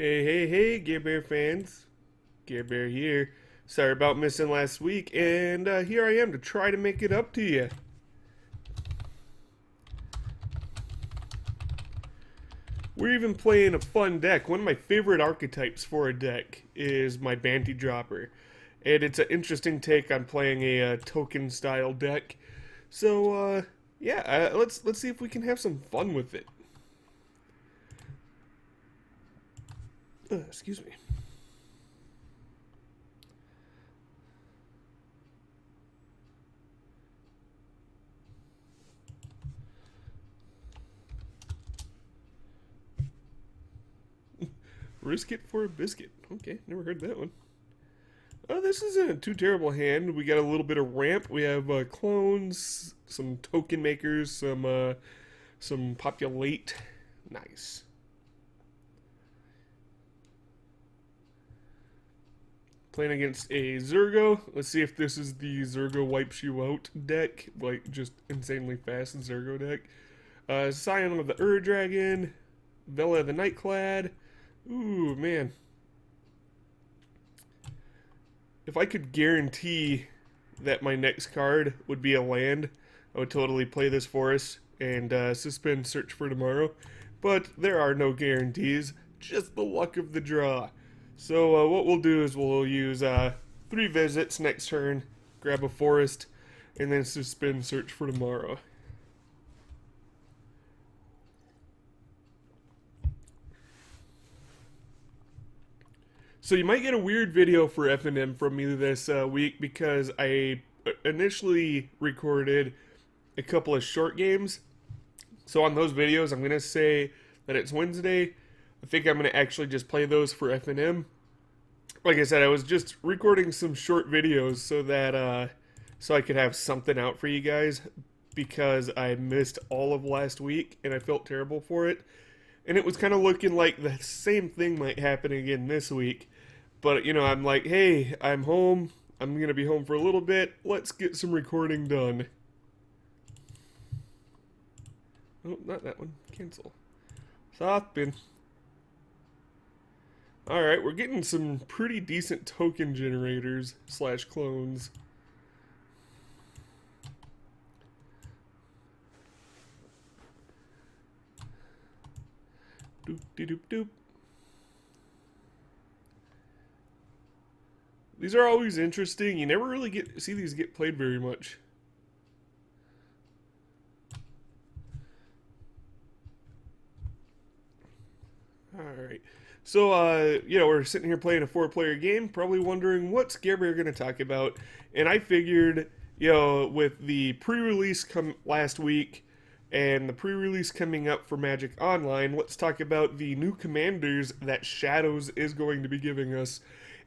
Hey, hey, hey, Gear Bear fans. Gear Bear here. Sorry about missing last week, and here I am to try to make it up to you. We're even playing a fun deck. One of my favorite archetypes for a deck is my Bounty Dropper. And it's an interesting take on playing a token style deck. So, yeah, let's see if we can have some fun with it. Excuse me. Risk it for a biscuit. Okay, never heard that one. Oh, this isn't a too terrible hand. We got a little bit of ramp. We have clones, some token makers, some populate. Nice. Playing against a Zurgo. Let's see if this is the Zurgo wipes you out deck, like just insanely fast Zurgo deck. Scion of the Dragon, Vela the Nightclad. Ooh, man. If I could guarantee that my next card would be a land, I would totally play this for us and suspend search for tomorrow. But there are no guarantees, just the luck of the draw. So what we'll do is we'll use 3 visits next turn, grab a forest, and then suspend search for tomorrow. So you might get a weird video for FNM from me this week because I initially recorded a couple of short games. So on those videos, I'm going to say that it's Wednesday. I think I'm going to actually just play those for FNM. Like I said, I was just recording some short videos so that so I could have something out for you guys because I missed all of last week and I felt terrible for it. And it was kind of looking like the same thing might happen again this week. But, you know, I'm like, hey, I'm home. I'm going to be home for a little bit. Let's get some recording done. Oh, not that one. Cancel. Soft bin. Alright, we're getting some pretty decent token generators slash clones. Doop de doop doop. These are always interesting. You never really see these get played very much. Alright. So, you know, we're sitting here playing a 4-player game, probably wondering what's Gabriel going to talk about. And I figured, you know, with the pre-release last week and the pre-release coming up for Magic Online, let's talk about the new commanders that Shadows is going to be giving us.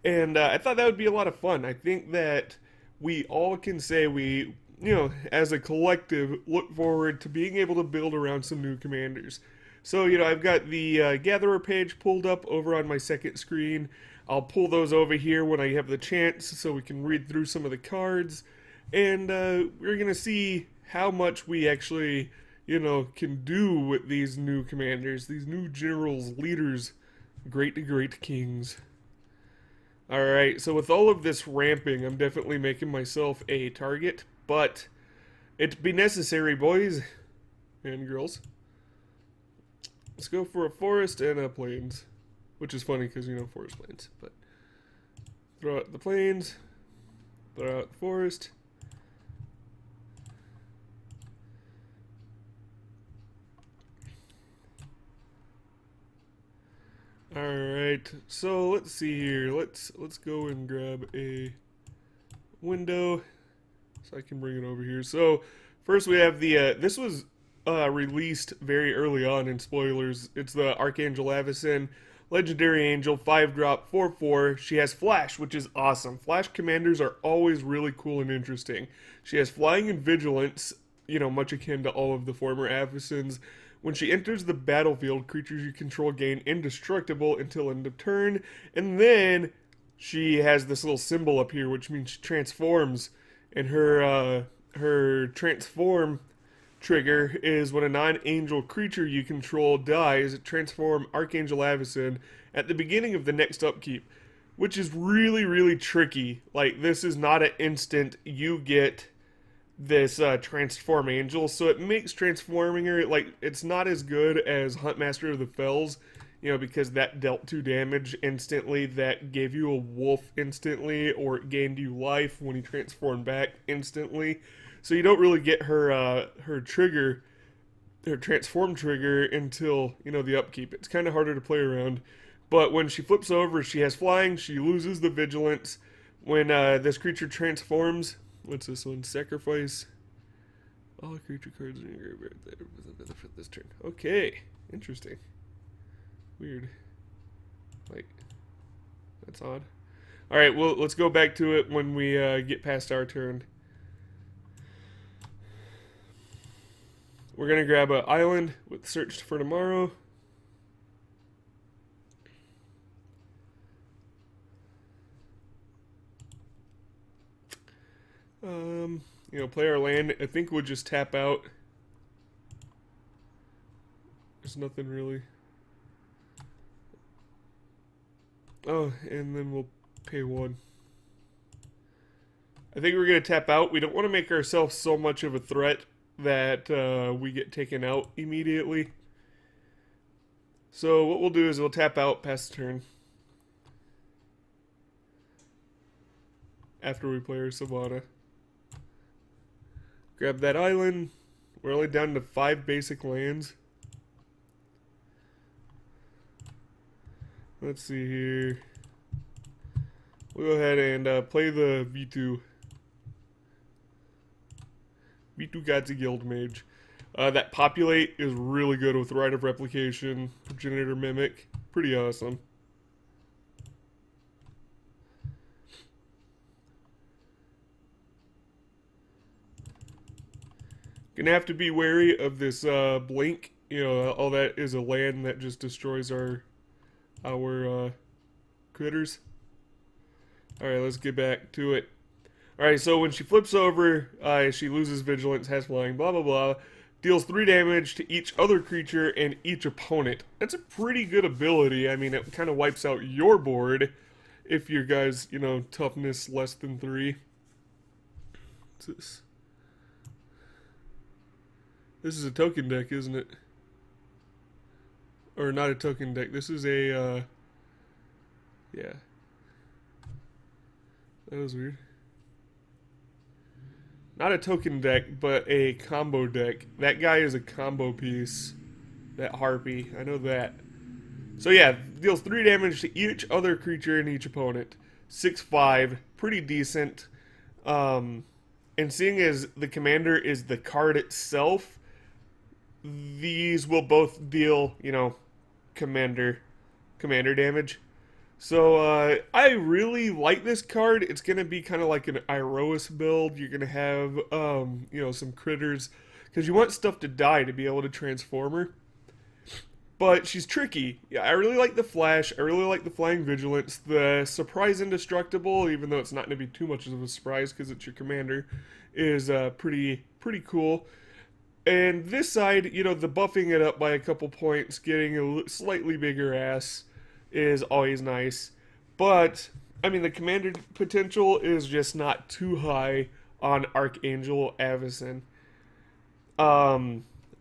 And I thought that would be a lot of fun. I think that we all can say we, you know, as a collective, look forward to being able to build around some new commanders. So, you know, I've got the Gatherer page pulled up over on my second screen. I'll pull those over here when I have the chance so we can read through some of the cards. And we're going to see how much we actually, you know, can do with these new commanders, these new generals, leaders, great to great kings. Alright, so with all of this ramping, I'm definitely making myself a target, but it'd be necessary, boys and girls. Let's go for a forest and a plains, which is funny because, you know, forest plains, but throw out the plains, throw out the forest. Alright, so let's see here. Let's go and grab a window so I can bring it over here. So first we have the this was released very early on in spoilers. It's the Archangel Avison, Legendary Angel, 5-drop, 4/4. She has Flash, which is awesome. Flash commanders are always really cool and interesting. She has Flying and Vigilance, you know, much akin to all of the former Avisons. When she enters the battlefield, creatures you control gain indestructible until end of turn. And then she has this little symbol up here, which means she transforms. And her transform trigger is when a non-angel creature you control dies, transform Archangel Avison at the beginning of the next upkeep, which is really, really tricky. Like, this is not an instant you get this transform angel, so it makes transforming her, like, it's not as good as Huntmaster of the Fells, you know, because that dealt 2 damage instantly, that gave you a wolf instantly, or it gained you life when you transformed back instantly. So you don't really get her her trigger, her transform trigger, until, you know, the upkeep. It's kind of harder to play around. But when she flips over, she has flying, she loses the vigilance. When this creature transforms, what's this one? Sacrifice all creature cards in your graveyard for this turn. Okay, interesting. Weird. Like, that's odd. Alright, well, let's go back to it when we get past our turn. We're going to grab an island with Search for Tomorrow. You know, play our land. I think we'll just tap out. There's nothing really. Oh, and then we'll pay 1. I think we're going to tap out. We don't want to make ourselves so much of a threat that we get taken out immediately. So what we'll do is we'll tap out past turn. After we play our Savannah. Grab that island. We're only down to 5 basic lands. Let's see here. We'll go ahead and play the V2. V2 God's Guild Mage. That Populate is really good with Rite of Replication, Progenitor Mimic. Pretty awesome. Gonna have to be wary of this blink. You know, all that is a land that just destroys our critters. Alright, let's get back to it. Alright, so when she flips over, she loses vigilance, has flying, blah blah blah. Deals 3 damage to each other creature and each opponent. That's a pretty good ability. I mean, it kind of wipes out your board if your guys, you know, toughness less than 3. What's this? This is a token deck, isn't it? Or not a token deck. This is a, yeah. That was weird. Not a token deck, but a combo deck. That guy is a combo piece. That Harpy. I know that. So yeah, deals 3 damage to each other creature and each opponent. 6/5. Pretty decent. And seeing as the commander is the card itself, these will both deal, you know, commander damage. So I really like this card. It's gonna be kind of like an Iroas build. You're gonna have you know, some critters, because you want stuff to die to be able to transform her. But she's tricky. Yeah, I really like the Flash. I really like the Flying Vigilance. The Surprise Indestructible, even though it's not going to be too much of a surprise because it's your commander, is pretty cool. And this side, you know, the buffing it up by a couple points, getting a slightly bigger ass is always nice. But, I mean, the commander potential is just not too high on Archangel Avison.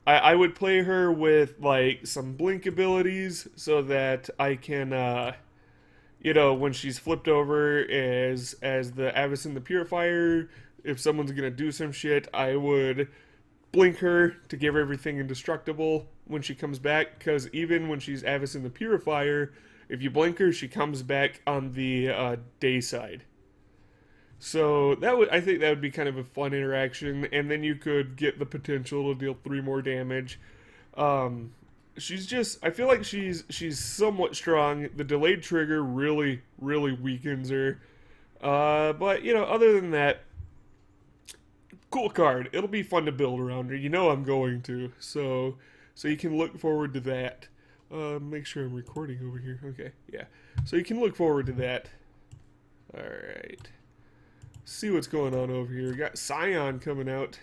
I would play her with, like, some blink abilities so that I can, you know, when she's flipped over as the Avison the Purifier, if someone's gonna do some shit, I would blink her to give her everything indestructible when she comes back, because even when she's Avison the Purifier, if you blink her, she comes back on the day side. So I think that would be kind of a fun interaction, and then you could get the potential to deal 3 more damage. She's just, I feel like she's somewhat strong. The delayed trigger really weakens her. But, you know, other than that, cool card. It'll be fun to build around her. You know I'm going to. So you can look forward to that. Make sure I'm recording over here. Okay, yeah. So you can look forward to that. Alright. See what's going on over here. We got Scion coming out.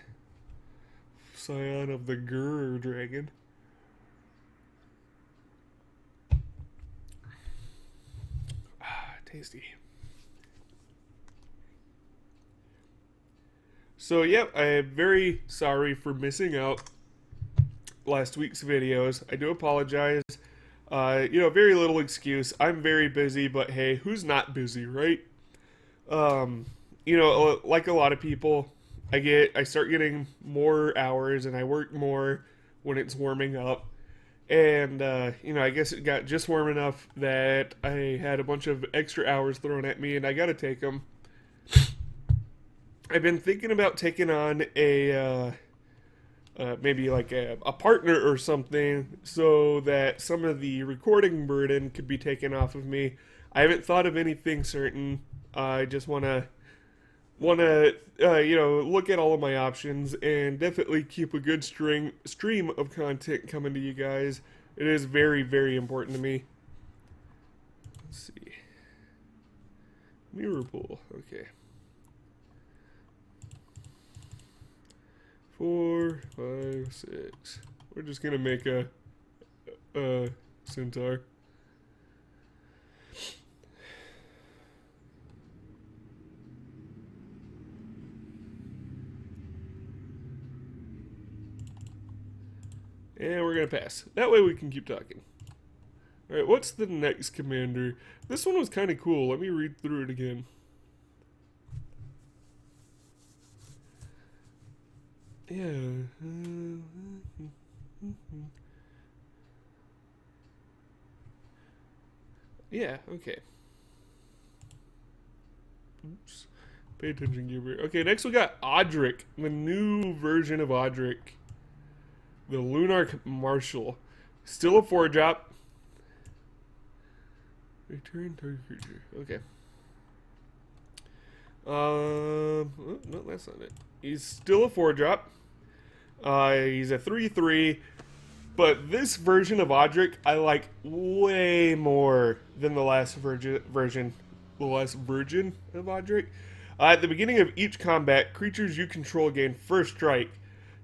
Scion of the Grr Dragon. Ah, tasty. So, yep, I am very sorry for missing out last week's videos. I do apologize. Very little excuse. I'm very busy, but hey, who's not busy, right? Like a lot of people, I start getting more hours and I work more when it's warming up. And, I guess it got just warm enough that I had a bunch of extra hours thrown at me and I gotta take them. I've been thinking about taking on maybe like a partner or something so that some of the recording burden could be taken off of me. I haven't thought of anything certain. I just wanna look at all of my options and definitely keep a good stream of content coming to you guys. It is very, very important to me. Let's see. Mirror pool. Okay. 4, 5, 6. We're just gonna make a centaur. And we're gonna pass. That way we can keep talking. Alright, what's the next commander? This one was kind of cool. Let me read through it again. Yeah. Yeah, okay. Oops. Pay attention, Gilbert. Okay, next we got Odric, the new version of Odric. The Lunarch Marshal. Still a 4-drop. Return target creature. Okay. Oh, no, that's not it. He's still a 4-drop. He's a 3/3. But this version of Odric I like way more than the last version. The last version of Odric. At the beginning of each combat, creatures you control gain first strike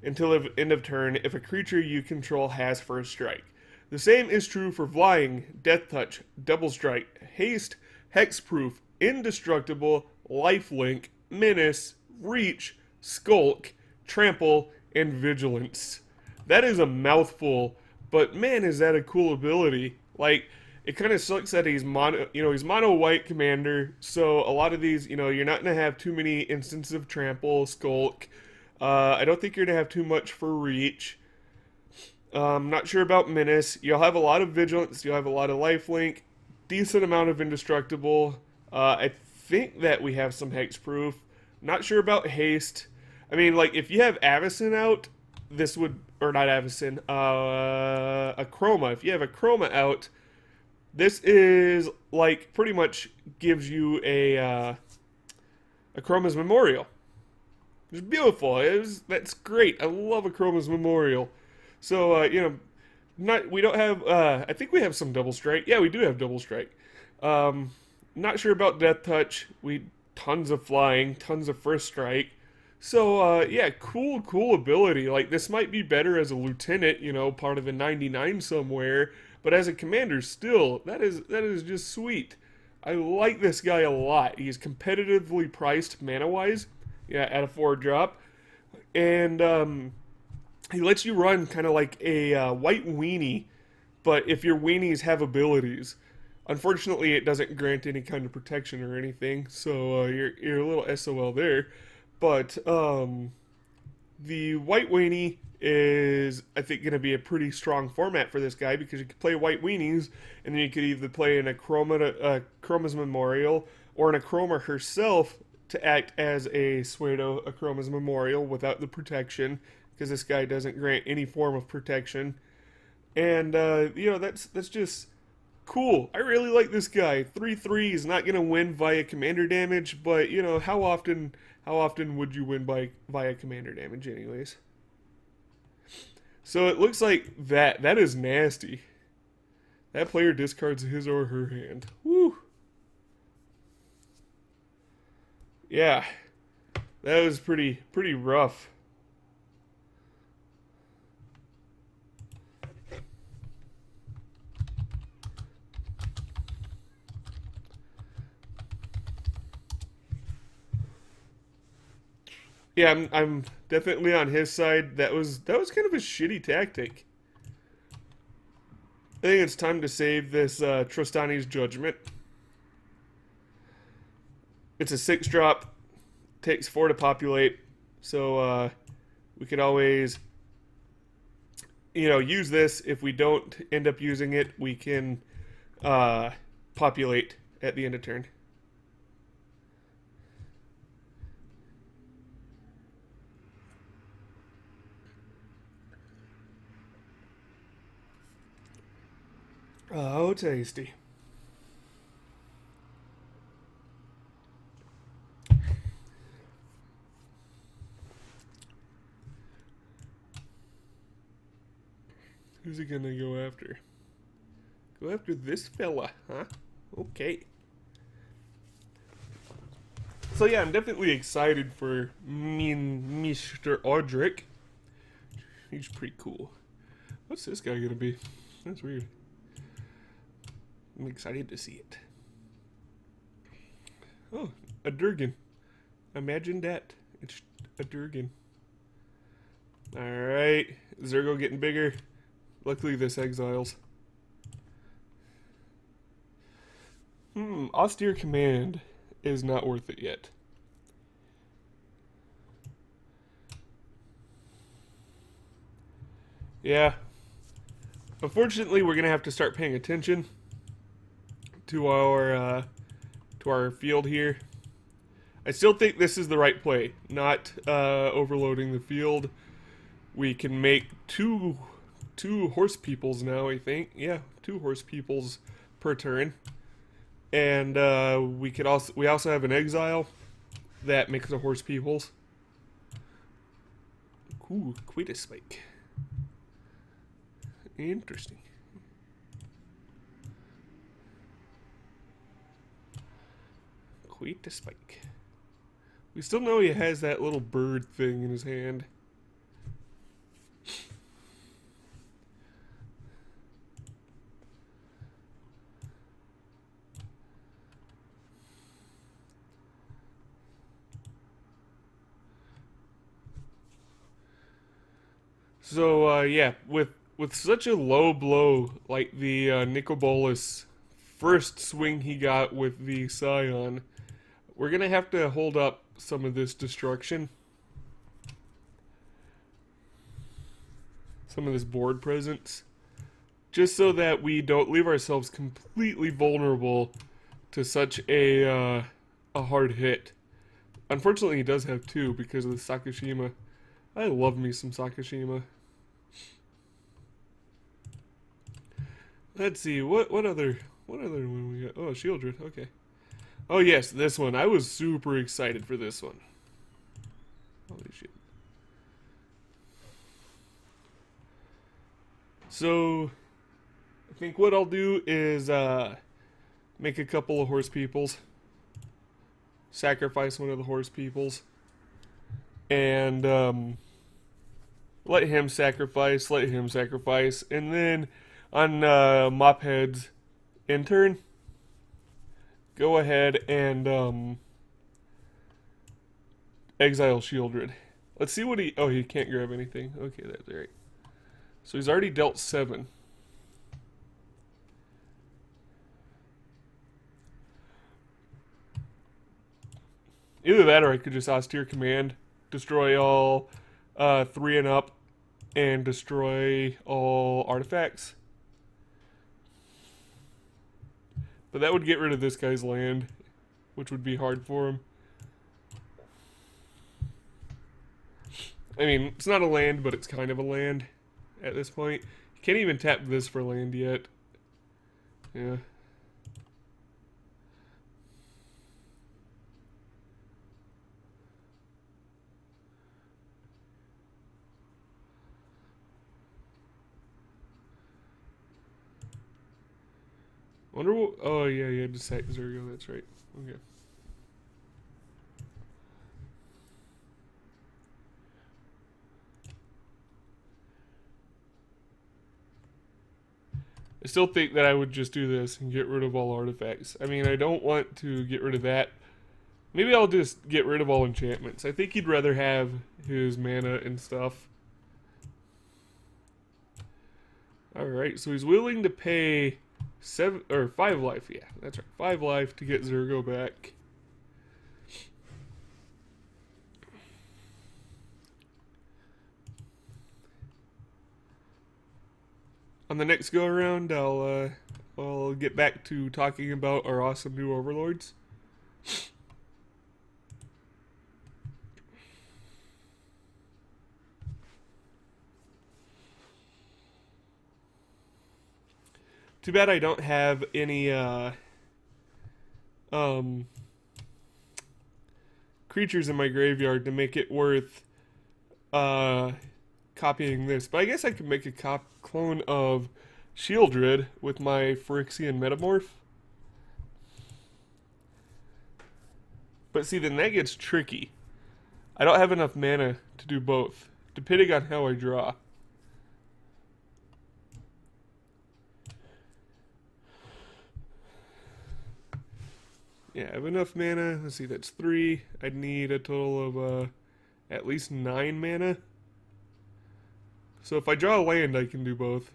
until the end of turn if a creature you control has first strike. The same is true for flying, death touch, double strike, haste, hexproof, indestructible, lifelink, menace, reach, skulk, trample, and vigilance. That is a mouthful, but man, is that a cool ability. Like, it kind of sucks that he's mono white commander, so a lot of these, you're not going to have too many instances of trample, skulk. I don't think you're going to have too much for reach. Not sure about menace. You'll have a lot of vigilance, you'll have a lot of lifelink, decent amount of indestructible. I think that we have some hexproof. Not sure about haste. I mean, like, if you have Avison out, this would, or not Avison, a Chroma. If you have a Chroma out, this is, like, pretty much gives you a Chroma's Memorial. It's beautiful. That's great. I love a Chroma's Memorial. So, we don't have, I think we have some double strike. Yeah, we do have double strike. Not sure about death touch. Tons of flying, tons of first strike. So, yeah, cool ability. Like, this might be better as a lieutenant, part of the 99 somewhere. But as a commander, still, that is just sweet. I like this guy a lot. He's competitively priced mana-wise, at a 4-drop. And, he lets you run kind of like a white weenie, but if your weenies have abilities. Unfortunately, it doesn't grant any kind of protection or anything, so you're a little SOL there. But the white weenie is, I think, going to be a pretty strong format for this guy because you could play white weenies, and then you could either play in a Chroma's Memorial or in a Chroma herself to act as a Pseudo Chroma's Memorial without the protection, because this guy doesn't grant any form of protection. And, that's just cool. I really like this guy. 3/3 is not going to win via commander damage, but, how often would you win via commander damage anyways? So it looks like that is nasty. That player discards his or her hand. Woo! Yeah. That was pretty rough. Yeah, I'm definitely on his side. That was kind of a shitty tactic. I think it's time to save this Trostani's Judgment. It's a 6-drop, takes 4 to populate, so we could always, use this. If we don't end up using it, we can populate at the end of turn. Oh, tasty. Who's he gonna go after? Go after this fella, huh? Okay. So yeah, I'm definitely excited for me and Mr. Odric. He's pretty cool. What's this guy gonna be? That's weird. I'm excited to see it. Oh, a Durgan. Imagine that. It's a Durgan. Alright. Zurgo getting bigger. Luckily this exiles. Austere Command is not worth it yet. Yeah. Unfortunately, we're gonna have to start paying attention to our field here. I still think this is the right play, not overloading the field. We can make two horse peoples now, I think. Yeah, 2 horse peoples per turn. And we also have an exile that makes a horse peoples. Ooh, quite a spike. Interesting. Quite a spike. We still know he has that little bird thing in his hand. So yeah, with such a low blow like the Nicobolus first swing he got with the Scion, we're gonna have to hold up some of this destruction, some of this board presence, just so that we don't leave ourselves completely vulnerable to such a hard hit. Unfortunately, he does have 2 because of the Sakashima. I love me some Sakashima. Let's see, what other one we got? Oh, Shieldred, okay. Oh yes, this one. I was super excited for this one. Holy shit. So, I think what I'll do is make a couple of horse peoples. Sacrifice one of the horse peoples. And let him sacrifice, and then on mop heads in turn, go ahead and exile Shieldred. Let's see what he... Oh, he can't grab anything. Okay, that's right. So he's already dealt 7. Either that or I could just austere command, destroy all 3 and up, and destroy all artifacts. But that would get rid of this guy's land, which would be hard for him. I mean, it's not a land, but it's kind of a land at this point. You can't even tap this for land yet. Yeah. Wonder what... Oh, yeah, you had to sack Zurgo, that's right. Okay. I still think that I would just do this and get rid of all artifacts. I mean, I don't want to get rid of that Maybe I'll just get rid of all enchantments. I think he'd rather have his mana and stuff. Alright, so he's willing to pay 5 life. Yeah, that's right. 5 life to get Zurgo back. On the next go around, I'll get back to talking about our awesome new overlords. Too bad I don't have any creatures in my graveyard to make it worth copying this. But I guess I could make a clone of Shieldred with my Phyrexian Metamorph. But see, then that gets tricky. I don't have enough mana to do both, depending on how I draw. Yeah, I have enough mana. Let's see, that's 3. I'd need a total of at least 9 mana. So if I draw a land, I can do both.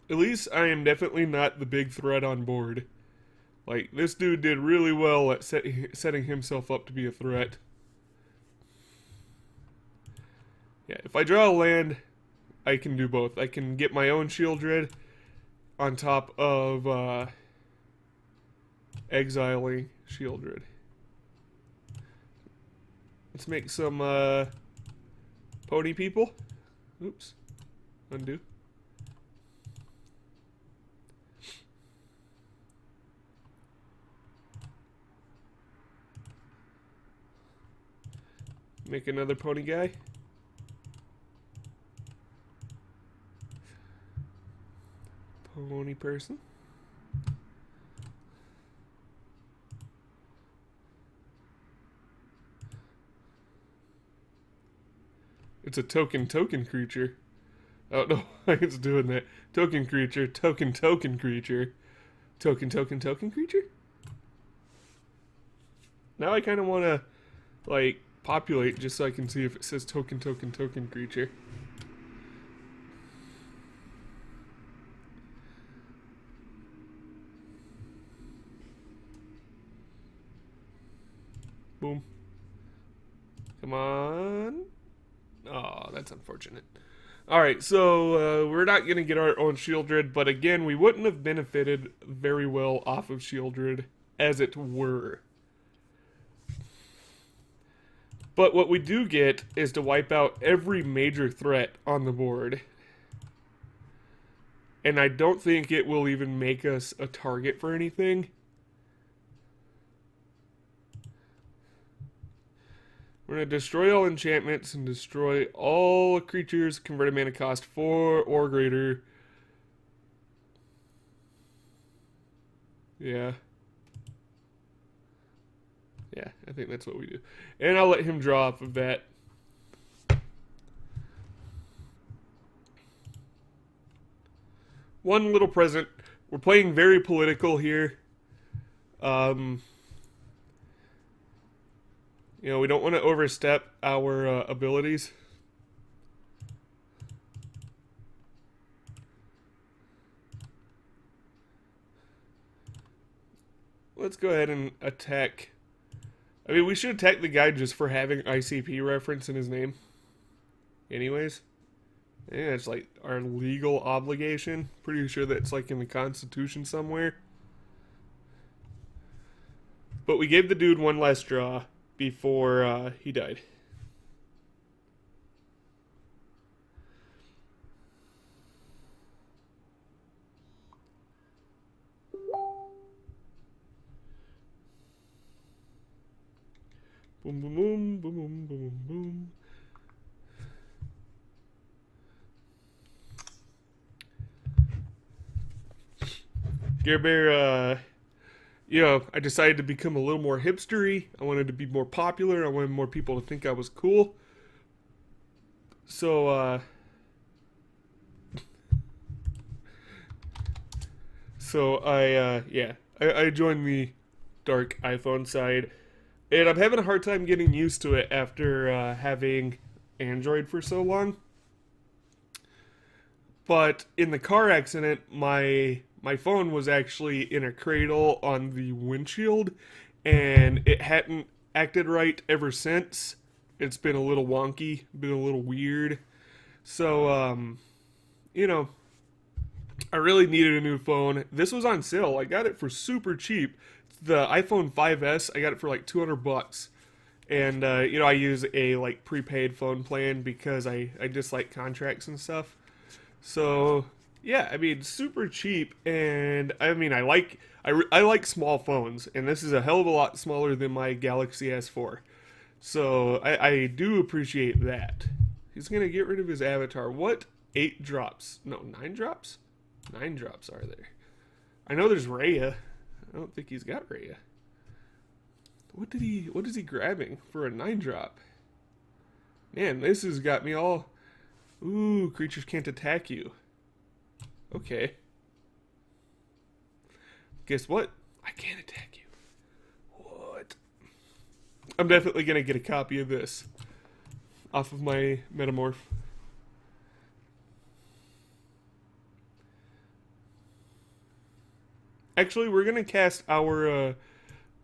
At least I am definitely not the big threat on board. Like, this dude did really well at setting himself up to be a threat. Yeah, if I draw a land, I can do both. I can get my own Shieldred on top of exiling Shieldred. Let's make some pony people. Oops. Undo. Make another pony guy. Pony person. It's a token creature. Oh no, it's doing that. Token creature, token creature. Token creature? Now I kind of want to, like, populate just so I can see if it says token creature. Boom. Come on. Oh, that's unfortunate. Alright, so we're not going to get our own Shieldred, but again, we wouldn't have benefited very well off of Shieldred, as it were. But what we do get is to wipe out every major threat on the board. And I don't think it will even make us a target for anything. We're going to destroy all enchantments and destroy all creatures converted mana cost 4 or greater. Yeah. Yeah, I think that's what we do. And I'll let him draw off of that. One little present. We're playing very political here. You know, we don't want to overstep our abilities. Let's go ahead and attack. I mean, we should attack the guy just for having ICP reference in his name. Anyways. Yeah, it's like our legal obligation. Pretty sure that's like in the Constitution somewhere. But we gave the dude one last draw before he died. Boom, boom, boom, boom, boom, boom, boom. Scare Bear, you know, I decided to become a little more hipstery. I wanted to be more popular. I wanted more people to think I was cool. So, I joined the dark iPhone side, and I'm having a hard time getting used to it after having Android for so long. But in the car accident, my phone was actually in a cradle on the windshield, and it hadn't acted right ever since. It's been a little wonky, been a little weird. So, you know, I really needed a new phone. This was on sale. I got it for super cheap. The iPhone 5S, I got it for like $200. And, you know, I use a like prepaid phone plan because I dislike contracts and stuff. So, yeah, I mean, super cheap. And I mean, I like small phones. And this is a hell of a lot smaller than my Galaxy S4. So I do appreciate that. He's going to get rid of his avatar. What? 8 drops? No, 9 drops? 9 drops are there? I know there's Rhea. I don't think he's got Rhea. What is he grabbing for a 9 drop? Man, this has got me all... Ooh, creatures can't attack you. Okay. Guess what? I can't attack you. What? I'm definitely going to get a copy of this off of my Metamorph. Actually, we're going to cast our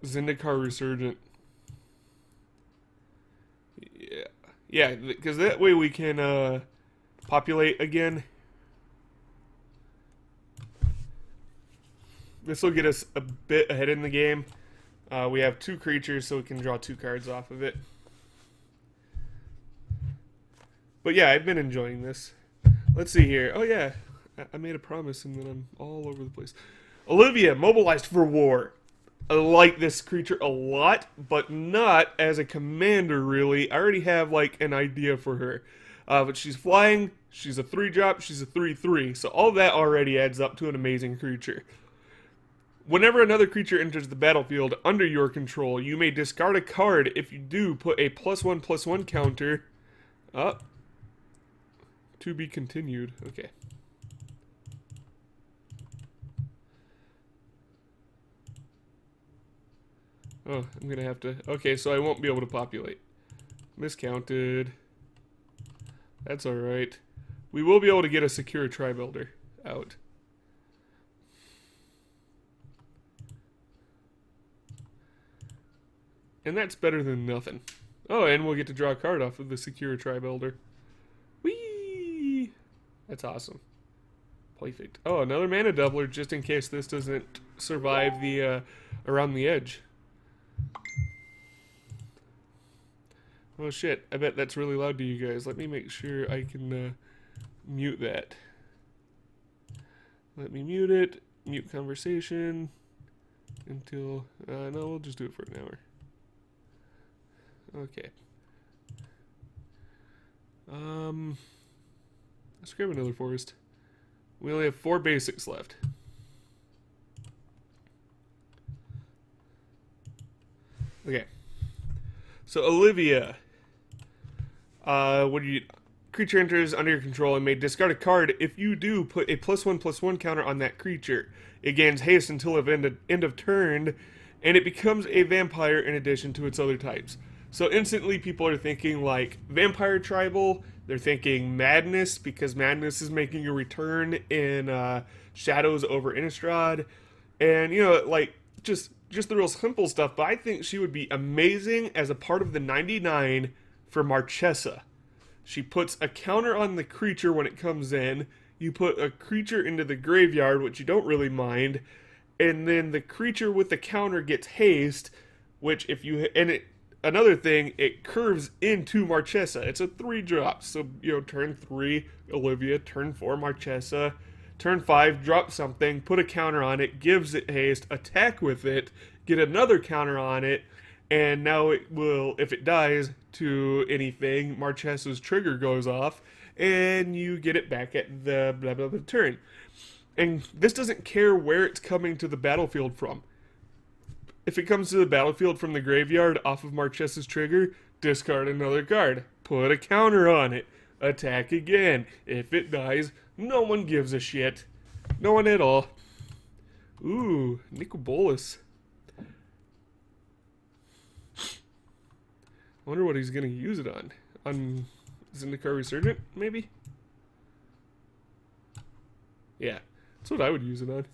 Zendikar Resurgent. Yeah, because that way we can populate again. This will get us a bit ahead in the game. We have 2 creatures, so we can draw 2 cards off of it. But yeah, I've been enjoying this. Let's see here. Oh yeah, I made a promise and then I'm all over the place. Olivia, mobilized for war. I like this creature a lot, but not as a commander, really. I already have, like, an idea for her. But she's flying, she's a 3-drop, she's a 3/3, so all that already adds up to an amazing creature. Whenever another creature enters the battlefield under your control, you may discard a card. If you do, put a +1/+1 counter up. To be continued. Okay. Oh, I'm gonna have to... Okay, so I won't be able to populate. Miscounted. That's alright. We will be able to get a secure tri-builder out. And that's better than nothing. Oh, and we'll get to draw a card off of the secure tri-builder. Whee! That's awesome. Perfect. Oh, another mana doubler just in case this doesn't survive the around the edge. Oh shit, I bet that's really loud to you guys. Let me make sure I can mute that. Let me mute it. Mute conversation until... no, we'll just do it for an hour. Okay. Let's grab another forest. We only have 4 basics left. Okay. So Olivia, when you creature enters under your control and may discard a card, if you do, put a +1/+1 counter on that creature. It gains haste until end of turn, and it becomes a vampire in addition to its other types. So instantly people are thinking like vampire tribal. They're thinking madness because madness is making a return in Shadows Over Innistrad, and you know, like just the real simple stuff. But I think she would be amazing as a part of the 99 for Marchesa. She puts a counter on the creature when it comes in. You put a creature into the graveyard, which you don't really mind, and then the creature with the counter gets haste, which if you another thing, it curves into Marchesa. It's a 3-drop. So, you know, turn 3, Olivia. Turn 4, Marchesa. Turn 5, drop something. Put a counter on it. Gives it haste. Attack with it. Get another counter on it. And now it will, if it dies to anything, Marchesa's trigger goes off. And you get it back at the blah blah blah turn. And this doesn't care where it's coming to the battlefield from. If it comes to the battlefield from the graveyard off of Marchesa's trigger, discard another card. Put a counter on it. Attack again. If it dies, no one gives a shit. No one at all. Ooh, Nicobolus. I wonder what he's going to use it on. On Zendikar Resurgent, maybe? Yeah, that's what I would use it on.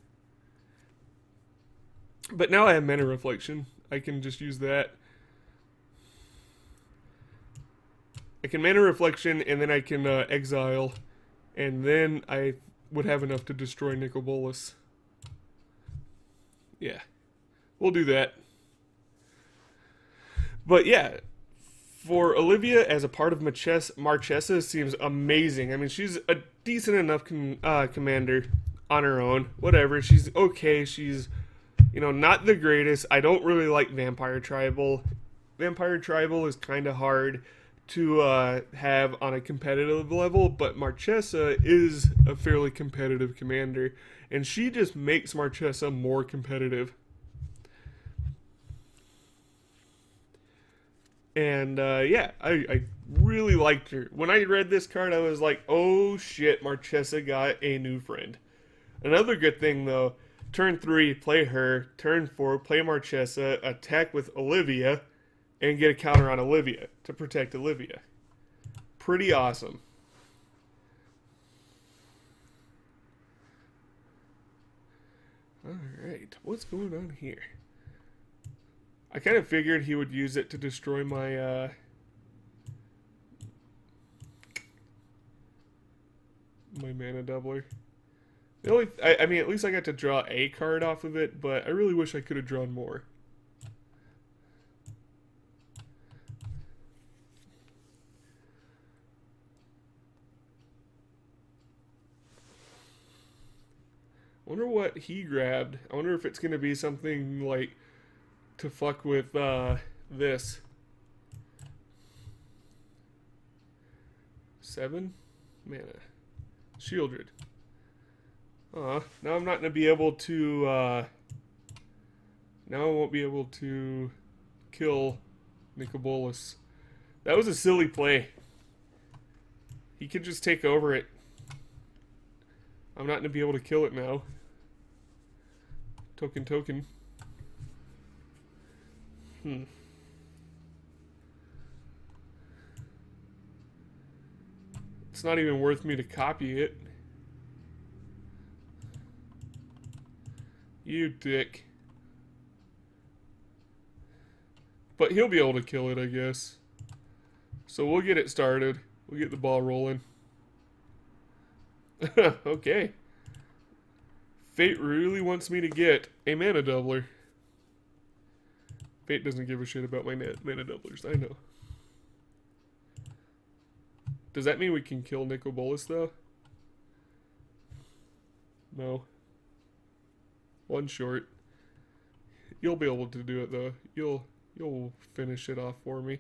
But now I have Mana Reflection. I can just use that. I can Mana Reflection, and then I can exile. And then I would have enough to destroy Nicobolus. Yeah, we'll do that. But yeah, for Olivia as a part of Marchesa seems amazing. I mean, she's a decent enough commander on her own. Whatever, she's okay. She's, you know, not the greatest. I don't really like Vampire Tribal. Vampire Tribal is kind of hard to have on a competitive level, but Marchesa is a fairly competitive commander, and she just makes Marchesa more competitive. And yeah, I really liked her. When I read this card, I was like, oh shit, Marchesa got a new friend. Another good thing though, turn 3, play her. Turn 4, play Marchesa, attack with Olivia, and get a counter on Olivia to protect Olivia. Pretty awesome. Alright, what's going on here? I kind of figured he would use it to destroy my my mana doubler. The only, I mean, at least I got to draw a card off of it, but I really wish I could have drawn more. I wonder what he grabbed. I wonder if it's going to be something like to fuck with this. 7 mana. Shieldred. Now I'm not going to be able to now I won't be able to kill Nicobolus. That was a silly play. He could just take over it. I'm not going to be able to kill it now. Token. It's not even worth me to copy it. You dick. But he'll be able to kill it, I guess. So we'll get it started. We'll get the ball rolling. Okay. Fate really wants me to get a mana doubler. Fate doesn't give a shit about my mana doublers, I know. Does that mean we can kill Nicobolus, though? No. One short. You'll be able to do it, though. You'll finish it off for me.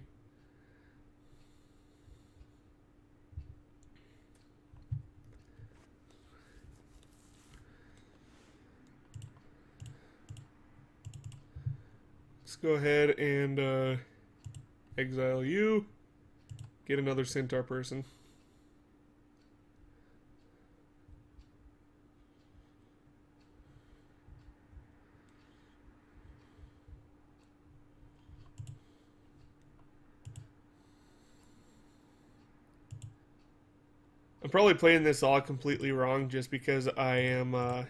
Let's go ahead and exile you. Get another Centaur person. I'm probably playing this all completely wrong just because I am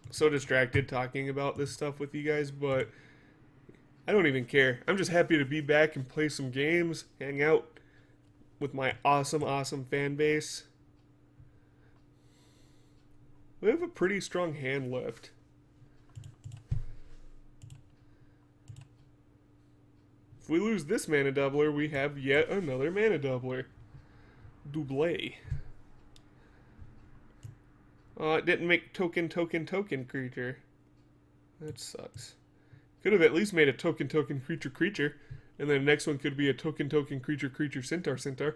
so distracted talking about this stuff with you guys, but I don't even care. I'm just happy to be back and play some games, hang out with my awesome fan base. We have a pretty strong hand left. If we lose this mana doubler, we have yet another mana doubler. Double. Oh, it didn't make token creature. That sucks. Could have at least made a token creature. And then the next one could be a token creature centaur.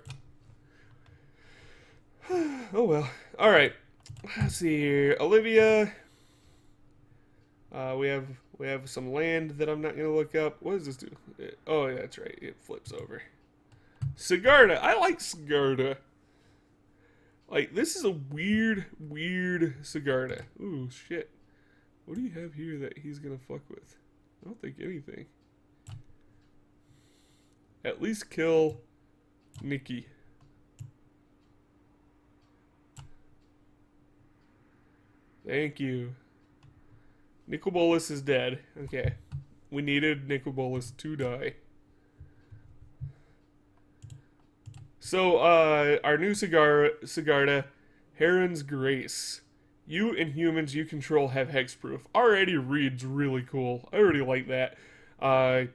Oh well. Alright. Let's see here. Olivia. We have some land that I'm not gonna look up. What does this do? Oh, yeah, that's right. It flips over. Sigarda. I like Sigarda. Like, this is a weird Sigarda. Ooh, shit. What do you have here that he's gonna fuck with? I don't think anything. At least kill Nikki. Thank you. Nicobolus is dead. Okay. We needed Nicobolus to die. So, our new Sigarda, Heron's Grace. You and humans you control have hexproof. Already reads really cool. I already like that.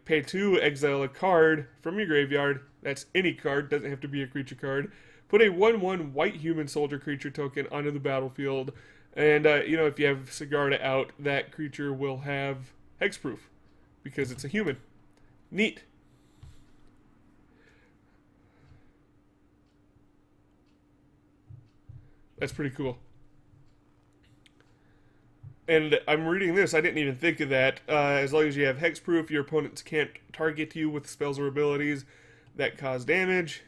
Pay 2, exile a card from your graveyard. That's any card, doesn't have to be a creature card. Put a 1/1 white human soldier creature token onto the battlefield. And, you know, if you have Sigarda out, that creature will have hexproof. Because it's a human. Neat. That's pretty cool. And I'm reading this, I didn't even think of that. As long as you have hexproof, your opponents can't target you with spells or abilities that cause damage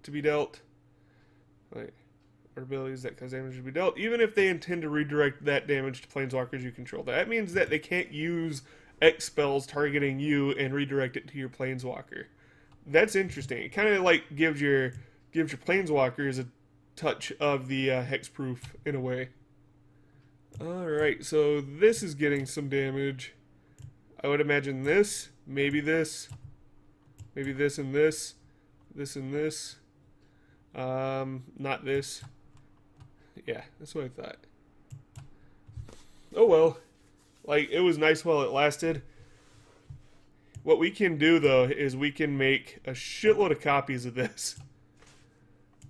to be dealt. Right. Or abilities that cause damage to be dealt, even if they intend to redirect that damage to planeswalkers you control. That means that they can't use X spells targeting you and redirect it to your planeswalker. That's interesting. It kind of like gives your planeswalkers a touch of the hexproof in a way. Alright, so this is getting some damage. I would imagine this, maybe this and this, this and this. Not this. Yeah, that's what I thought. Oh well. Like, it was nice while it lasted. What we can do, though, is we can make a shitload of copies of this.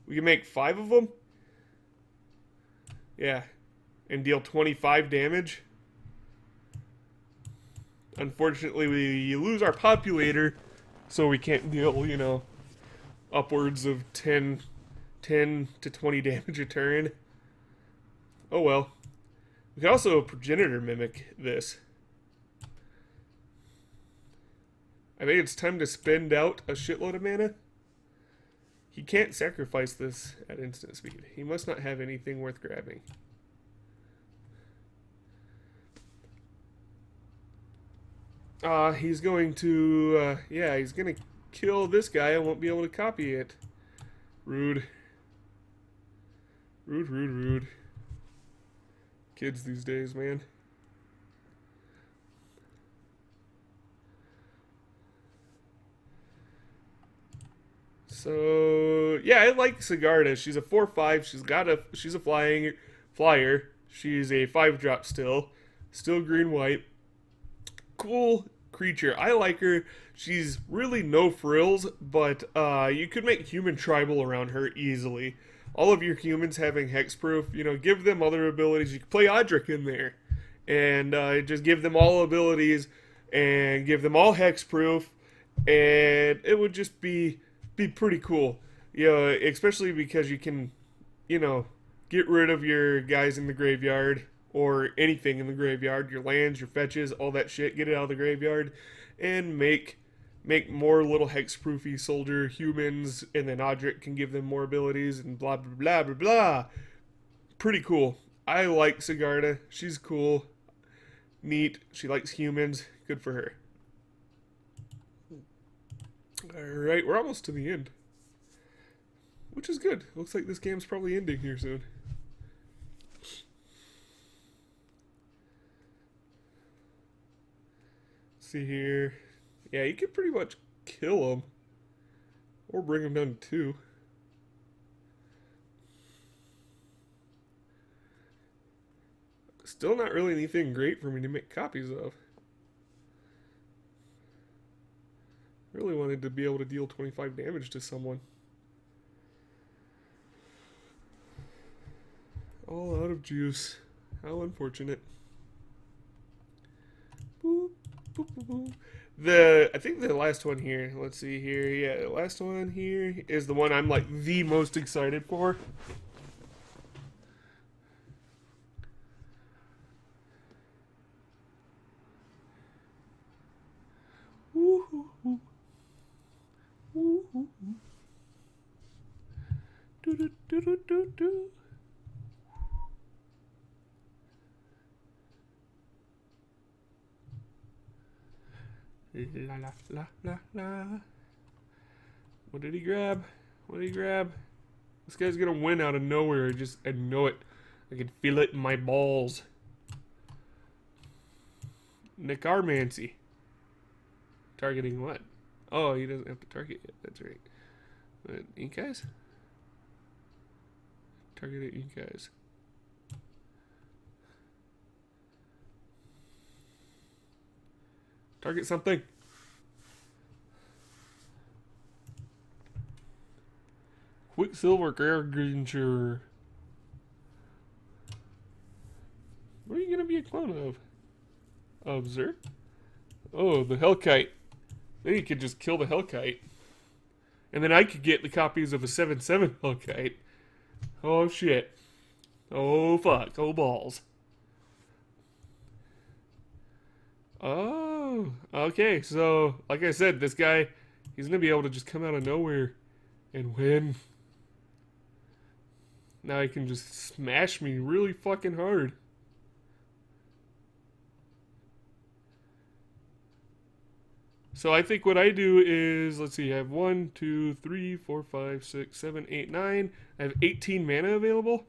We can make 5 of them. Yeah. And deal 25 damage. Unfortunately, we lose our populator, so we can't deal, you know, upwards of 10 to 20 damage a turn. Oh well. We can also progenitor mimic this. I think it's time to spend out a shitload of mana. He can't sacrifice this at instant speed. He must not have anything worth grabbing. He's going to, yeah, he's going to kill this guy. I won't be able to copy it. Rude. Rude. Kids these days, man. So, yeah, I like Sigarda. She's a 4/5. She's a flyer. She's a 5-drop still. Still green-white. Cool creature. I like her. She's really no frills, but you could make human tribal around her easily. All of your humans having hexproof, you know, give them other abilities. You could play Odric in there and just give them all abilities and give them all hexproof, and it would just be pretty cool. You know, especially because you can, you know, get rid of your guys in the graveyard or anything in the graveyard, your lands, your fetches, all that shit, get it out of the graveyard, and make more little hexproofy soldier humans, and then Odric can give them more abilities, and blah, blah, blah, blah, blah. Pretty cool. I like Sigarda. She's cool. Neat. She likes humans. Good for her. Alright, we're almost to the end. Which is good. Looks like this game's probably ending here soon. See here. Yeah, you can pretty much kill him. Or bring him down to 2. Still not really anything great for me to make copies of. Really wanted to be able to deal 25 damage to someone. All out of juice. How unfortunate. Boop, boop, boop, boop. I think the last one here, let's see here, yeah, the last one here is the one I'm like the most excited for. do. La la la la la. What did he grab? What did he grab? This guy's gonna win out of nowhere. I know it. I can feel it in my balls. Necromancy. Targeting what? Oh, he doesn't have to target yet. That's right. Ink eyes? Targeted ink eyes. Target something. Quicksilver Garganture. What are you gonna be a clone of? Of Zurg? Oh, the Hellkite. Then you could just kill the Hellkite. And then I could get the copies of a 7/7 Hellkite. Oh shit. Oh fuck. Oh balls. Oh, okay. So, like I said, this guy, he's gonna be able to just come out of nowhere and win. Now he can just smash me really fucking hard. So I think what I do is, let's see, I have 1, 2, 3, 4, 5, 6, 7, 8, 9. I have 18 mana available.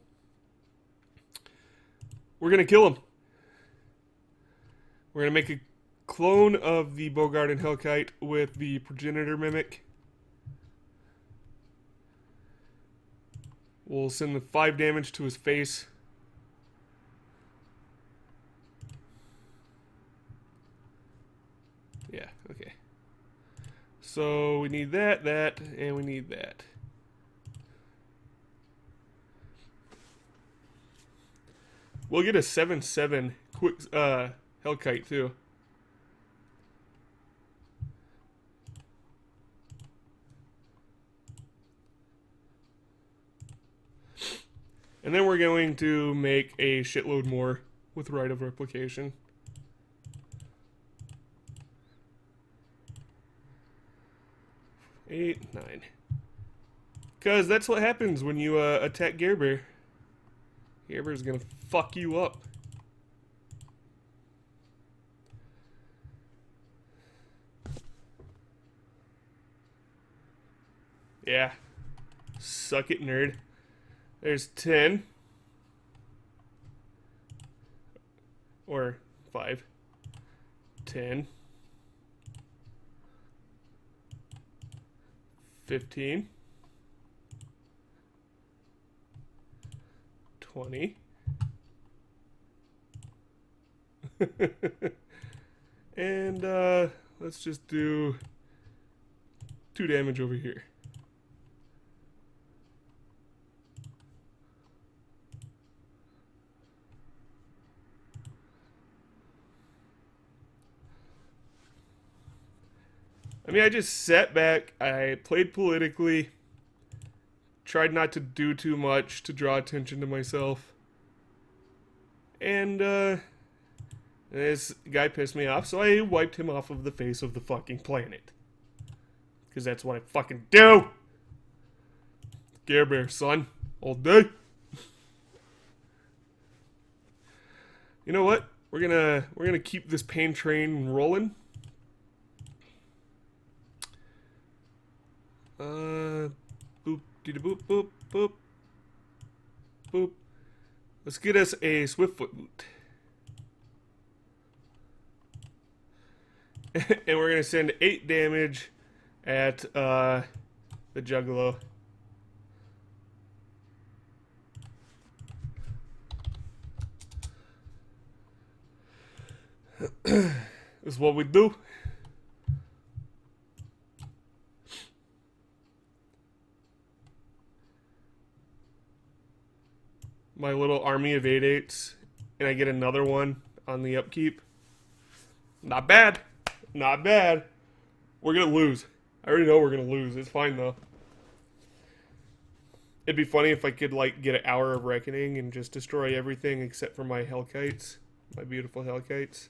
We're going to kill him. We're going to make a clone of the Bogard and Hellkite with the Progenitor Mimic. We'll send the 5 damage to his face. Yeah, okay. So we need that, and we need that. We'll get a 7/7 quick Hellkite too. And then we're going to make a shitload more with Rite of Replication. Eight, 9. Because that's what happens when you attack Gerber. Gerber's gonna fuck you up. Yeah. Suck it, nerd. There's 10. Or 5. 10. 15. 20. And let's just do 2 damage over here. I mean, I just sat back, I played politically, tried not to do too much to draw attention to myself, and this guy pissed me off, so I wiped him off of the face of the fucking planet. Because that's what I fucking do! Care Bear, son. All day. You know what? We're gonna keep this pain train rolling. Boop, dee boop, boop, boop, boop. Let's get us a Swiftfoot boot. And we're gonna send 8 damage at the Juggalo. This is what we do. My little army of 8/8s, and I get another one on the upkeep. Not bad. Not bad. We're gonna lose. I already know we're gonna lose. It's fine though. It'd be funny if I could like get an Hour of Reckoning and just destroy everything except for my Hellkites. My beautiful Hellkites.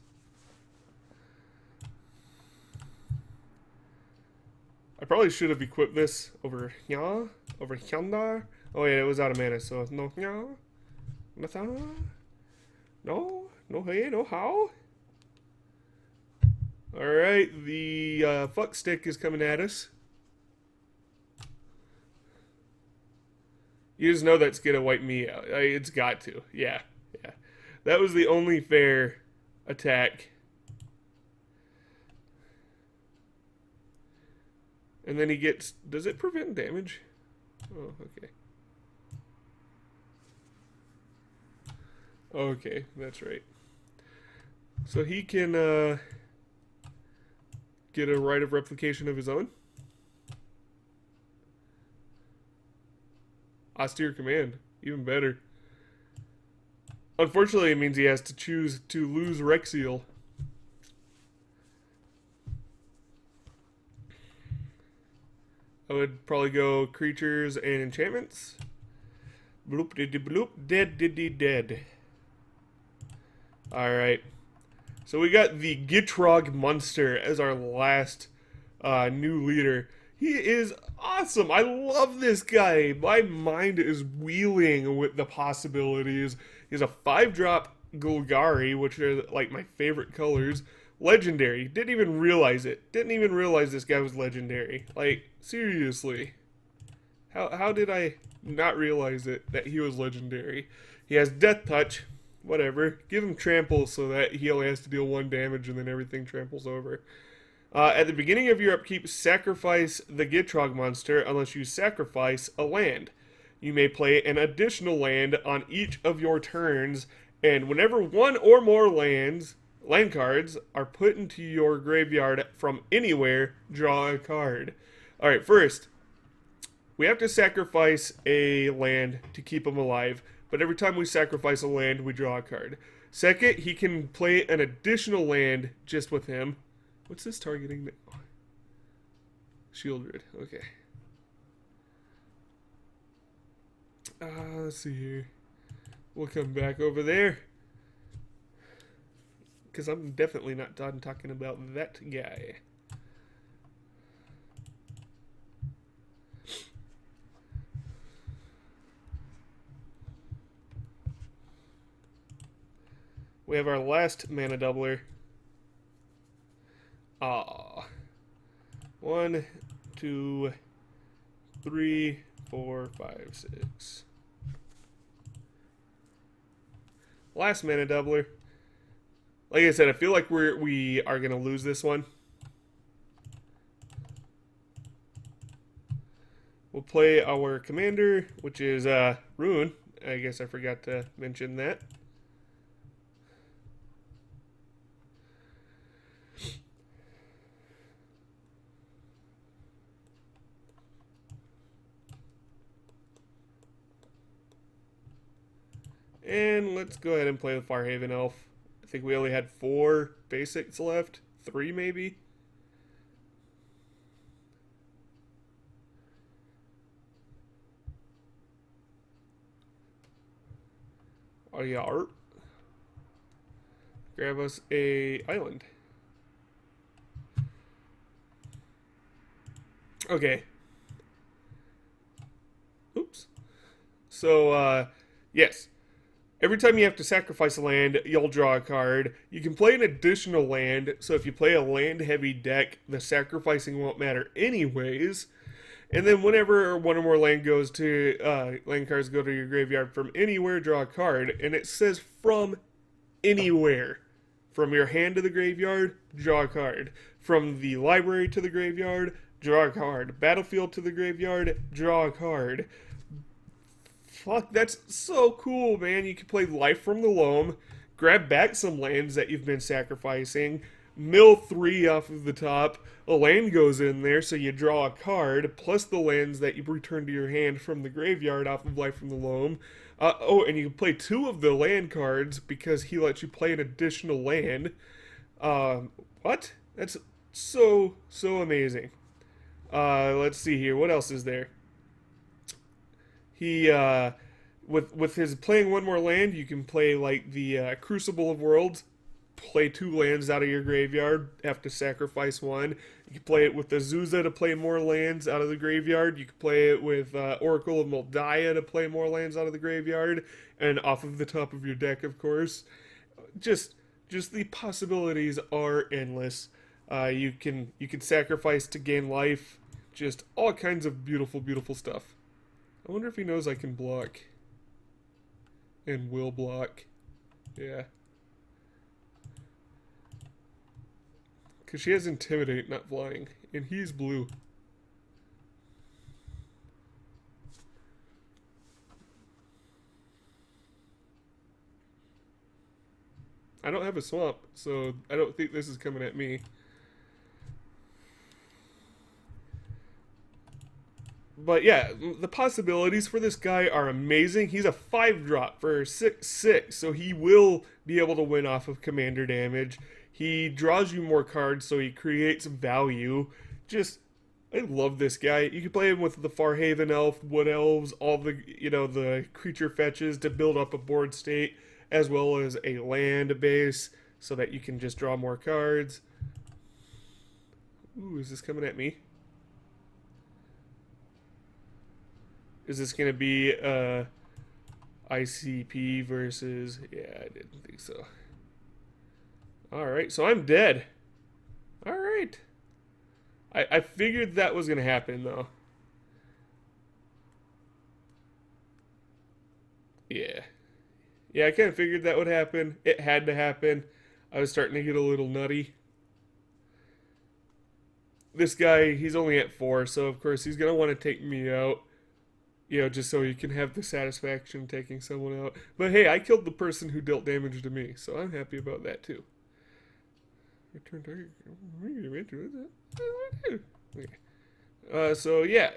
I probably should have equipped this over here, over Hyundar, Oh yeah, it was out of mana, so no, no, nothing, no hey, no how. All right, the fuck stick is coming at us. You just know that's gonna wipe me out. It's got to. Yeah, yeah. That was the only fair attack. And then he gets... Does it prevent damage? Oh, okay. Okay, that's right. So he can get a right of replication of his own. Austere command. Even better. Unfortunately, it means he has to choose to lose Rexiel. I would probably go creatures and enchantments. Bloop diddy bloop. Dead diddy dead. Alright. So we got the Gitrog Monster as our last new leader. He is awesome. I love this guy. My mind is wheeling with the possibilities. He's a 5-drop Golgari, which are like my favorite colors. Legendary. Didn't even realize it. Didn't even realize this guy was legendary. Like, seriously. How did I not realize it, that he was legendary? He has Death Touch. Whatever. Give him Trample so that he only has to deal 1 damage and then everything tramples over. At the beginning of your upkeep, sacrifice the Gitrog Monster unless you sacrifice a land. You may play an additional land on each of your turns, and whenever 1 or more land cards are put into your graveyard from anywhere, draw a card. Alright, first, we have to sacrifice a land to keep him alive, but every time we sacrifice a land, we draw a card. Second, he can play an additional land just with him. What's this targeting now? Shieldred, okay. Let's see here. We'll come back over there. Because I'm definitely not done talking about that guy. We have our last mana doubler. 1, 2, 3, 4, 5, 6. Last mana doubler. Like I said, I feel like we are gonna lose this one. We'll play our commander, which is Roon. I guess I forgot to mention that. And let's go ahead and play the Farhaven Elf. I think we only had 4 basics left. 3 maybe. Oh yeah, art. Grab us a island. Okay. Oops. So, yes. Every time you have to sacrifice a land, you'll draw a card. You can play an additional land, so if you play a land-heavy deck, the sacrificing won't matter anyways. And then whenever 1 or more land cards go to your graveyard from anywhere, draw a card. And it says from anywhere. From your hand to the graveyard, draw a card. From the library to the graveyard, draw a card. Battlefield to the graveyard, draw a card. Fuck, that's so cool, man. You can play Life from the Loam, grab back some lands that you've been sacrificing, mill 3 off of the top, a land goes in there, so you draw a card, plus the lands that you return to your hand from the graveyard off of Life from the Loam. Oh, and you can play 2 of the land cards because he lets you play an additional land. What? That's so amazing. Let's see here. What else is there? He, with his playing 1 more land, you can play like the Crucible of Worlds, play 2 lands out of your graveyard, have to sacrifice 1. You can play it with the Zuza to play more lands out of the graveyard. You can play it with Oracle of Moldiah to play more lands out of the graveyard, and off of the top of your deck, of course. Just the possibilities are endless. You can sacrifice to gain life. Just all kinds of beautiful, beautiful stuff. I wonder if he knows I can block. And will block. Yeah. Because she has Intimidate, not Flying. And he's blue. I don't have a swamp, so I don't think this is coming at me. But yeah, the possibilities for this guy are amazing. He's a 5-drop for 6/6, so he will be able to win off of commander damage. He draws you more cards, so he creates value. Just, I love this guy. You can play him with the Farhaven Elf, Wood Elves, all the, the creature fetches to build up a board state, as well as a land base, so that you can just draw more cards. Ooh, is this coming at me? Is this going to be ICP versus... Yeah, I didn't think so. Alright, so I'm dead. Alright. I figured that was going to happen, though. Yeah. Yeah, I kind of figured that would happen. It had to happen. I was starting to get a little nutty. This guy, he's only at 4, so of course he's going to want to take me out. Just so you can have the satisfaction taking someone out. But hey, I killed the person who dealt damage to me, so I'm happy about that too. Return target. Okay. So yeah,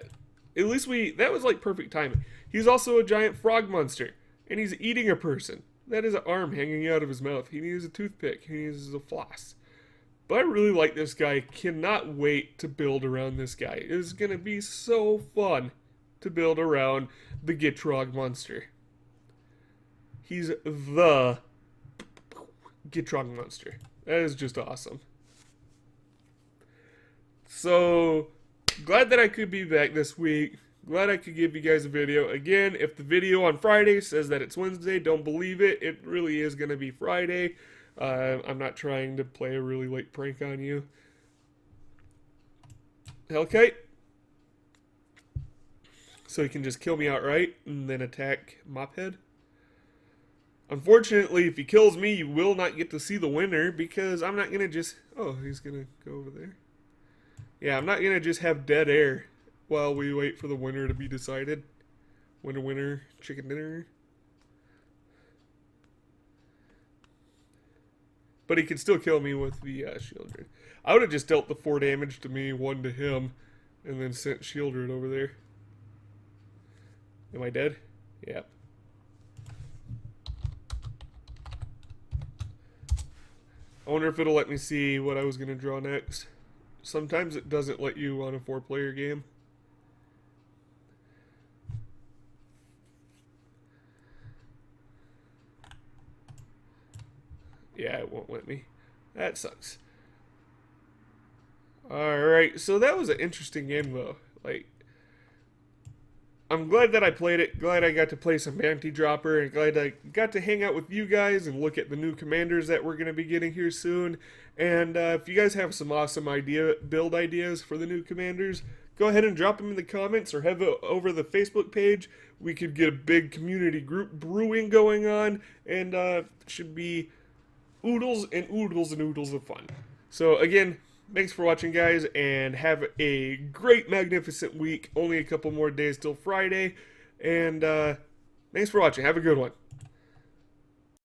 at least that was like perfect timing. He's also a giant frog monster, and he's eating a person. That is an arm hanging out of his mouth. He needs a toothpick. He needs a floss. But I really like this guy. Cannot wait to build around this guy. It is going to be so fun to build around the Gitrog Monster. He's the Gitrog Monster. That is just awesome. So, glad that I could be back this week. Glad I could give you guys a video. Again, if the video on Friday says that it's Wednesday, don't believe it. It really is going to be Friday. I'm not trying to play a really late prank on you. Hellkite. So he can just kill me outright and then attack Mophead. Unfortunately, if he kills me, you will not get to see the winner because I'm not going to just... Oh, he's going to go over there. Yeah, I'm not going to just have dead air while we wait for the winner to be decided. Winner, winner, chicken dinner. But he can still kill me with the Shieldred. I would have just dealt the 4 damage to me, 1 to him, and then sent Shieldred over there. Am I dead? Yep. I wonder if it'll let me see what I was going to draw next. Sometimes it doesn't let you on a 4-player game. Yeah, it won't let me. That sucks. Alright, so that was an interesting game though. I'm glad that I played it, glad I got to play some Bounty Dropper, and glad I got to hang out with you guys and look at the new commanders that we're going to be getting here soon. And if you guys have some awesome build ideas for the new commanders, go ahead and drop them in the comments or head over the Facebook page. We could get a big community group brewing going on, and should be oodles and oodles and oodles of fun. So again, thanks for watching, guys, and have a great, magnificent week. Only a couple more days till Friday. And thanks for watching. Have a good one.